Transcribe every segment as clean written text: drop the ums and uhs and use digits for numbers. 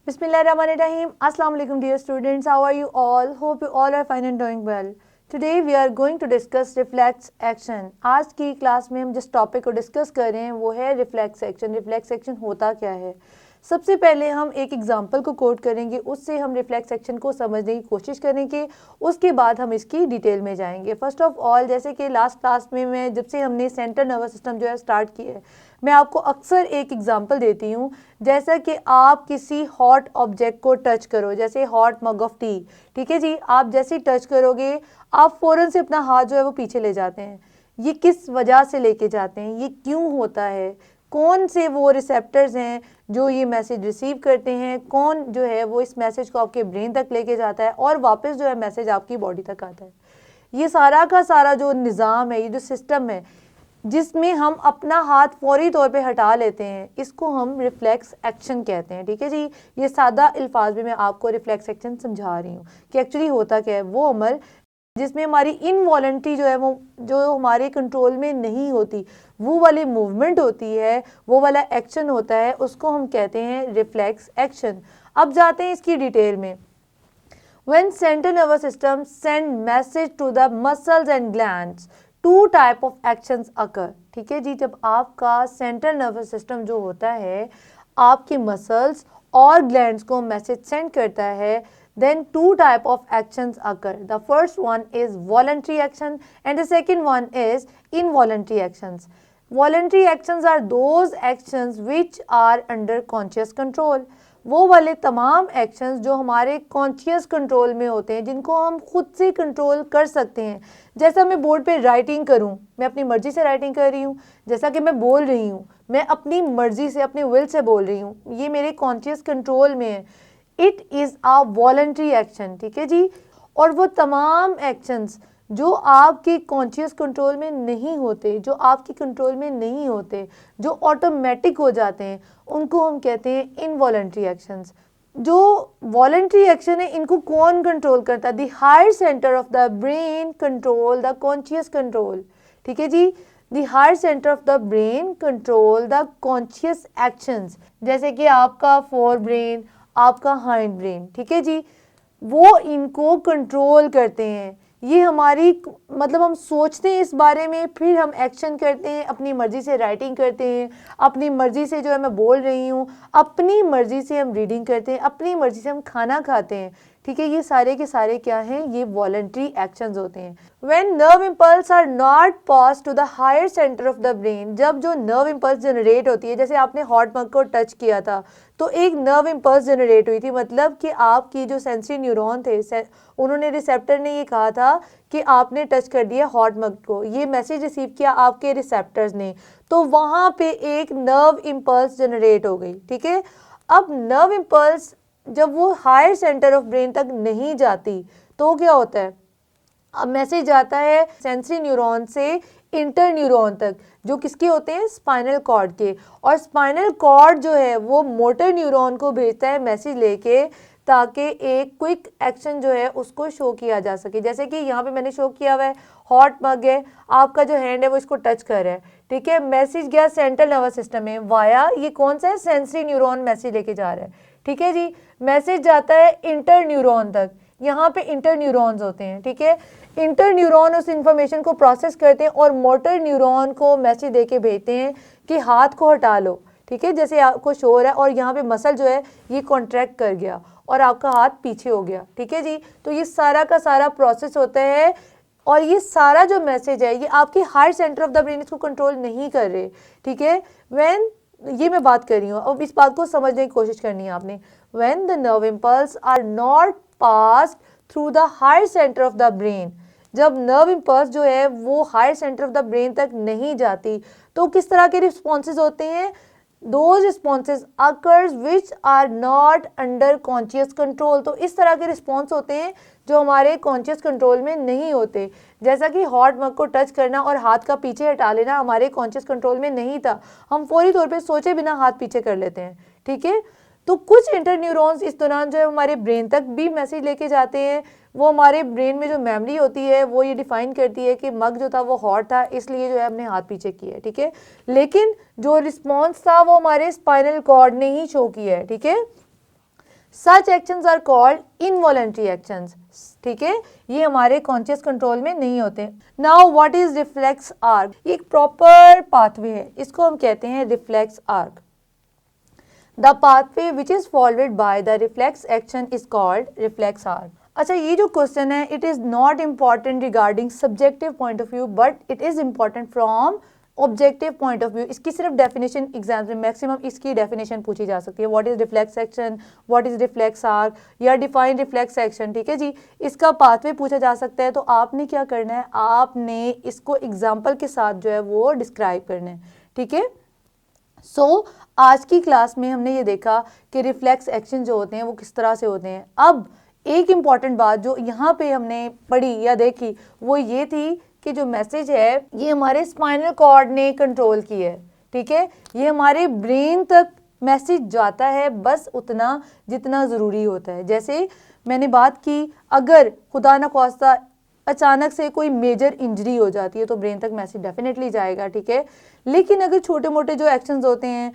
Bismillahirrahmanirrahim. Assalamu alaikum dear students. How are you all? Hope you all are fine and doing well. Today we are going to discuss reflex action. आज की class में हम जिस topic को discuss कर रहे हैं वो है रिफ्लेक्स एक्शन. रिफ्लेक्स एक्शन होता क्या है? सबसे पहले हम एक एग्जाम्पल को कोट करेंगे, उससे हम रिफ्लेक्स एक्शन को समझने की कोशिश करेंगे. उसके बाद हम इसकी डिटेल में जाएंगे. फर्स्ट ऑफ ऑल, जैसे कि लास्ट क्लास में मैं जब से हमने सेंट्रल नर्वस सिस्टम जो है स्टार्ट किया है, मैं आपको अक्सर एक एग्जांपल देती हूँ. जैसा कि आप किसी हॉट ऑब्जेक्ट को टच करो, जैसे हॉट मग ऑफ टी, ठीक है जी, आप जैसे ही टच करोगे आप फ़ौरन से अपना हाथ जो है वो पीछे ले जाते हैं. ये किस वजह से लेके जाते हैं, ये क्यों होता है, कौन से वो रिसेप्टर्स हैं जो ये मैसेज रिसीव करते हैं, कौन जो है वो इस मैसेज को आपके ब्रेन तक लेके जाता है और वापस जो है मैसेज आपकी बॉडी तक आता है. ये सारा का सारा जो निज़ाम है, ये जो सिस्टम है जिसमें हम अपना हाथ फौरी तौर पे हटा लेते हैं, इसको हम रिफ्लेक्स एक्शन कहते हैं. ठीक है जी, ये सादा अल्फाज में मैं आपको रिफ्लेक्स एक्शन समझा रही हूँ कि एक्चुअली होता क्या है. वो अमल जिसमें हमारी इनवॉलंटरी जो है वो जो हमारे कंट्रोल में नहीं होती, वो वाली मूवमेंट होती है, वो वाला एक्शन होता है, उसको हम कहते हैं रिफ्लेक्स एक्शन. अब जाते हैं इसकी डिटेल में. When central nervous system send message to the muscles and glands, two type of actions occur. ठीक है जी, जब आपका सेंट्रल नर्वस सिस्टम जो होता है आपके मसल्स और ग्लैंड्स को मैसेज सेंड करता है, then two type of actions occur. The first one is voluntary action and the second one is involuntary actions. Voluntary actions are those actions which are under conscious control. वो वाले तमाम actions जो हमारे conscious control में होते हैं, जिनको हम खुद से कंट्रोल कर सकते हैं. जैसा मैं बोर्ड पे राइटिंग करूं, मैं अपनी मर्जी से राइटिंग कर रही हूं. जैसा कि मैं बोल रही हूं, मैं अपनी मर्जी से अपने विल से बोल रही हूं, ये मेरे कॉन्शियस कंट्रोल में है. It is a voluntary action. ठीक है जी. और वो तमाम एक्शंस जो आपके कॉन्शियस कंट्रोल में नहीं होते, जो आपके कंट्रोल में नहीं होते, जो ऑटोमेटिक हो जाते हैं, उनको हम कहते हैं इनवॉलंटरी एक्शंस. जो वॉलंटरी एक्शन है इनको कौन कंट्रोल करता है? The higher centre of the brain control the conscious control. ठीक है जी, the higher centre of the brain control the conscious actions. जैसे कि आपका फोर ब्रेन, आपका हाइंड ब्रेन, ठीक है जी, वो इनको कंट्रोल करते हैं. ये हमारी मतलब हम सोचते हैं इस बारे में, फिर हम एक्शन करते हैं, अपनी मर्जी से राइटिंग करते हैं, अपनी मर्जी से जो है मैं बोल रही हूँ, अपनी मर्जी से हम रीडिंग करते हैं, अपनी मर्जी से हम खाना खाते हैं. ठीक है, ये सारे के सारे क्या हैं? ये वॉलंटरी एक्शंस होते हैं. When nerve impulse are not pass to the higher centre of the brain, जब जो नर्व इम्पल्स जनरेट होती है, जैसे आपने हॉट मग को टच किया था तो एक नर्व इम्पल्स जनरेट हुई थी, मतलब कि आपकी जो सेंसरी न्यूरॉन थे, उन्होंने रिसेप्टर ने ये कहा था कि आपने टच कर दिया हॉट मग को, ये मैसेज रिसीव किया आपके रिसेप्टर्स ने, तो वहाँ पे एक नर्व इम्पल्स जनरेट हो गई. ठीक है, अब नर्व इम्पल्स जब वो हायर सेंटर ऑफ ब्रेन तक नहीं जाती तो क्या होता है? अब मैसेज जाता है सेंसरी न्यूरॉन से इंटर न्यूरॉन तक, जो किसके होते हैं? स्पाइनल कॉर्ड के. और स्पाइनल कॉर्ड जो है वो मोटर न्यूरॉन को भेजता है मैसेज लेके, ताकि एक क्विक एक्शन जो है उसको शो किया जा सके. जैसे कि यहाँ पे मैंने शो किया हुआ है, हॉट मग है, आपका जो हैंड है वो इसको टच कर रहा है. ठीक है, मैसेज गया सेंट्रल नर्वस सिस्टम में वाया ये कौन सा है? सेंसरी न्यूरॉन मैसेज लेके जा रहा है. ठीक है जी, मैसेज जाता है इंटर न्यूरॉन तक, यहाँ पे इंटर न्यूरॉन्स होते हैं. ठीक है, इंटर न्यूरॉन उस इंफॉर्मेशन को प्रोसेस करते हैं और मोटर न्यूरॉन को मैसेज देके भेजते हैं कि हाथ को हटा लो. ठीक है, जैसे आपको शो हो रहा है और यहाँ पे मसल जो है ये कॉन्ट्रैक्ट कर गया और आपका हाथ पीछे हो गया. ठीक है जी, तो ये सारा का सारा प्रोसेस होता है और ये सारा जो मैसेज है ये आपके higher centre of the brain इसको कंट्रोल नहीं कर रहे. ठीक है, व्हेन ये मैं बात कर रही हूँ, अब इस बात को समझने की कोशिश करनी है आपने. When the nerve impulse are not pass through the higher centre of the brain, जब नर्व इम्पल्स जो है वो higher centre of the brain तक नहीं जाती तो किस तरह के रिस्पॉन्सेज होते हैं? Those responses occurs which are not under conscious control. तो इस तरह के रिस्पॉन्स होते हैं जो हमारे कॉन्शियस कंट्रोल में नहीं होते. जैसा कि हॉट मग को टच करना और हाथ का पीछे हटा लेना हमारे कॉन्शियस कंट्रोल में नहीं था, हम फौरी तौर पे सोचे बिना हाथ पीछे कर लेते हैं. ठीक है, तो कुछ इंटर न्यूरॉन्स इस दौरान जो है हमारे ब्रेन तक भी मैसेज लेके जाते हैं. वो हमारे ब्रेन में जो मेमोरी होती है वो ये डिफाइन करती है कि मग जो था वो हॉट था, इसलिए जो है हमने हाथ पीछे किया है. ठीक है, लेकिन जो रिस्पॉन्स था वो हमारे स्पाइनल कॉर्ड ने ही शो किया है. ठीक है, such actions are called involuntary actions, ठीक है, ये हमारे कॉन्शियस कंट्रोल में नहीं होते। Now what is reflex arc? एक प्रॉपर पाथवे है, इसको हम कहते हैं reflex arc. The pathway which is followed by the reflex action is called reflex arc. अच्छा, ये जो क्वेश्चन है it is not important regarding subjective point of view, but it is important from objective point of view. इसकी सिर्फ definition exam में maximum इसकी definition पूछी जा सकती है। What is reflex action, what is reflex arc, या डिफाइन रिफ्लेक्स एक्शन, ठीक है जी। इसका पाथवे पूछा जा सकता है, तो आपने क्या करना है, आपने इसको एग्जाम्पल के साथ जो है वो डिस्क्राइब करना है, ठीक है। सो आज की क्लास में हमने ये देखा कि रिफ्लेक्स एक्शन जो होते हैं वो किस तरह से होते हैं। अब एक इम्पॉर्टेंट बात जो यहाँ पे हमने पढ़ी या देखी वो ये थी कि जो मैसेज है ये हमारे स्पाइनल कॉर्ड ने कंट्रोल की है, ठीक है। ये हमारे ब्रेन तक मैसेज जाता है बस उतना जितना ज़रूरी होता है। जैसे मैंने बात की, अगर खुदा न ख्वास्ता अचानक से कोई मेजर इंजरी हो जाती है तो ब्रेन तक मैसेज डेफिनेटली जाएगा, ठीक है। लेकिन अगर छोटे मोटे जो एक्शंस होते हैं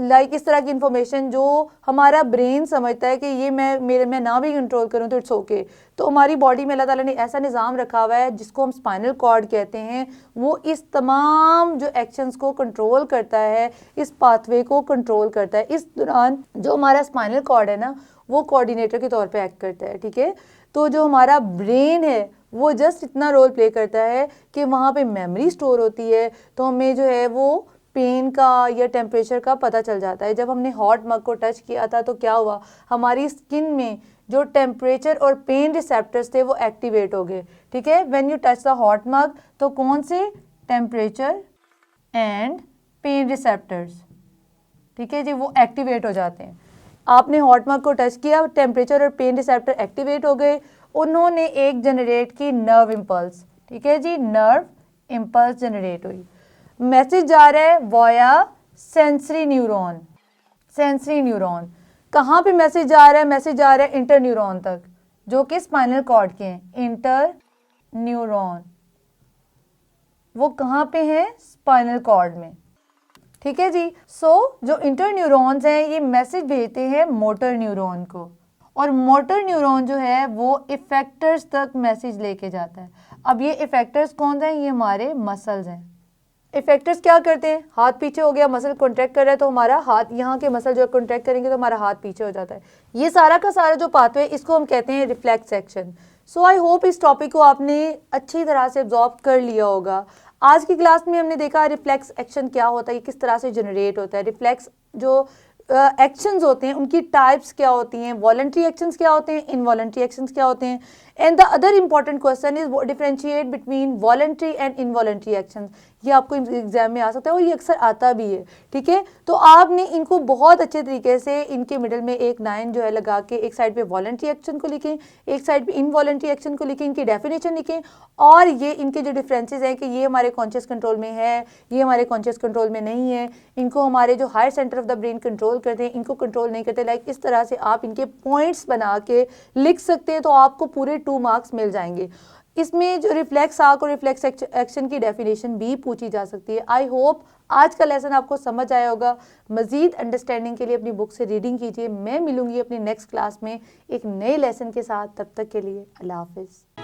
लाइक इस तरह की इंफॉर्मेशन जो हमारा ब्रेन समझता है कि ये मैं ना भी कंट्रोल करूँ तो इट्स ओके, तो हमारी बॉडी में अल्लाह ताला ने ऐसा निज़ाम रखा हुआ है जिसको हम स्पाइनल कॉर्ड कहते हैं, वो इस तमाम जो एक्शंस को कंट्रोल करता है, इस पाथवे को कंट्रोल करता है। इस दौरान जो हमारा स्पाइनल कॉर्ड है ना वो कोऑर्डिनेटर के तौर पे एक्ट करता है, ठीक है। तो जो हमारा ब्रेन है वो जस्ट इतना रोल प्ले करता है कि वहाँ पे मेमोरी स्टोर होती है, तो हमें जो है वो पेन का या टेम्परेचर का पता चल जाता है। जब हमने हॉट मग को टच किया था तो क्या हुआ, हमारी स्किन में जो टेम्परेचर और पेन रिसेप्टर्स थे वो एक्टिवेट हो गए, ठीक है। When you touch the hot mug तो कौन से, टेम्परेचर एंड पेन रिसेप्टर्स, ठीक है जी, वो एक्टिवेट हो जाते हैं। आपने हॉट मग को टच किया, टेम्परेचर और पेन रिसेप्टर एक्टिवेट हो गए, उन्होंने एक जनरेट की नर्व इम्पल्स, ठीक है जी, नर्व इम्पल्स जनरेट हुई। मैसेज जा रहा है via sensory neuron. Sensory neuron कहाँ पे मैसेज जा रहा है, मैसेज जा रहा है इंटर न्यूरॉन तक जो कि स्पाइनल कॉर्ड के हैं। इंटर न्यूरॉन वो कहाँ पे है, स्पाइनल कॉर्ड में, ठीक है जी। सो जो इंटर न्यूरॉन्स हैं ये मैसेज भेजते हैं मोटर न्यूरॉन को, और मोटर न्यूरॉन जो है वो इफेक्टर्स तक मैसेज लेके जाता है। अब ये इफेक्टर्स कौन हैं, ये हमारे मसल्स हैं। इफेक्टर्स क्या करते हैं, हाथ पीछे हो गया, मसल कॉन्ट्रैक्ट कर रहा है तो हमारा हाथ, यहाँ के मसल जो कॉन्ट्रैक्ट करेंगे तो हमारा हाथ पीछे हो जाता है। ये सारा का सारा जो पाथवे इसको हम कहते हैं reflex action. So I hope इस टॉपिक को आपने अच्छी तरह से ऑब्जॉर्व कर लिया होगा। आज की क्लास में हमने देखा रिफ्लेक्स एक्शन क्या होता है, किस तरह से जनरेट होता है, रिफ्लेक्स जो एक्शंस होते हैं उनकी टाइप्स क्या होती हैं, वॉलंटरी एक्शंस क्या होते हैं, इनवॉलंटरी एक्शंस क्या होते हैं, and the other important question is differentiate between voluntary and involuntary actions. ये आपको एग्जाम में आ सकता है और ये अक्सर आता भी है, ठीक है। तो आपने इनको बहुत अच्छे तरीके से इनके मिडल में एक लाइन जो है लगा के एक साइड पे वॉलंटरी एक्शन को लिखें, एक साइड पे इनवॉलंटरी एक्शन को लिखें, इनकी डेफिनेशन लिखें, और ये इनके जो डिफरेंसेस हैं कि ये हमारे कॉन्शियस कंट्रोल में है, ये हमारे कॉन्शियस कंट्रोल में नहीं है, इनको हमारे जो higher centre of the brain control करते हैं, इनको कंट्रोल नहीं करते। लाइक इस तरह से आप इनके पॉइंट्स बना के लिख सकते हैं तो आपको पूरे 2 मार्क्स मिल जाएंगे। इसमें जो रिफ्लेक्स आर्क और रिफ्लेक्स एक्शन की डेफिनेशन भी पूछी जा सकती है। आई होप आज का लेसन आपको समझ आया होगा। मजीद अंडरस्टैंडिंग के लिए अपनी बुक से रीडिंग कीजिए। मैं मिलूंगी अपनी नेक्स्ट क्लास में एक नए लेसन के साथ, तब तक के लिए अल्लाह हाफिज़।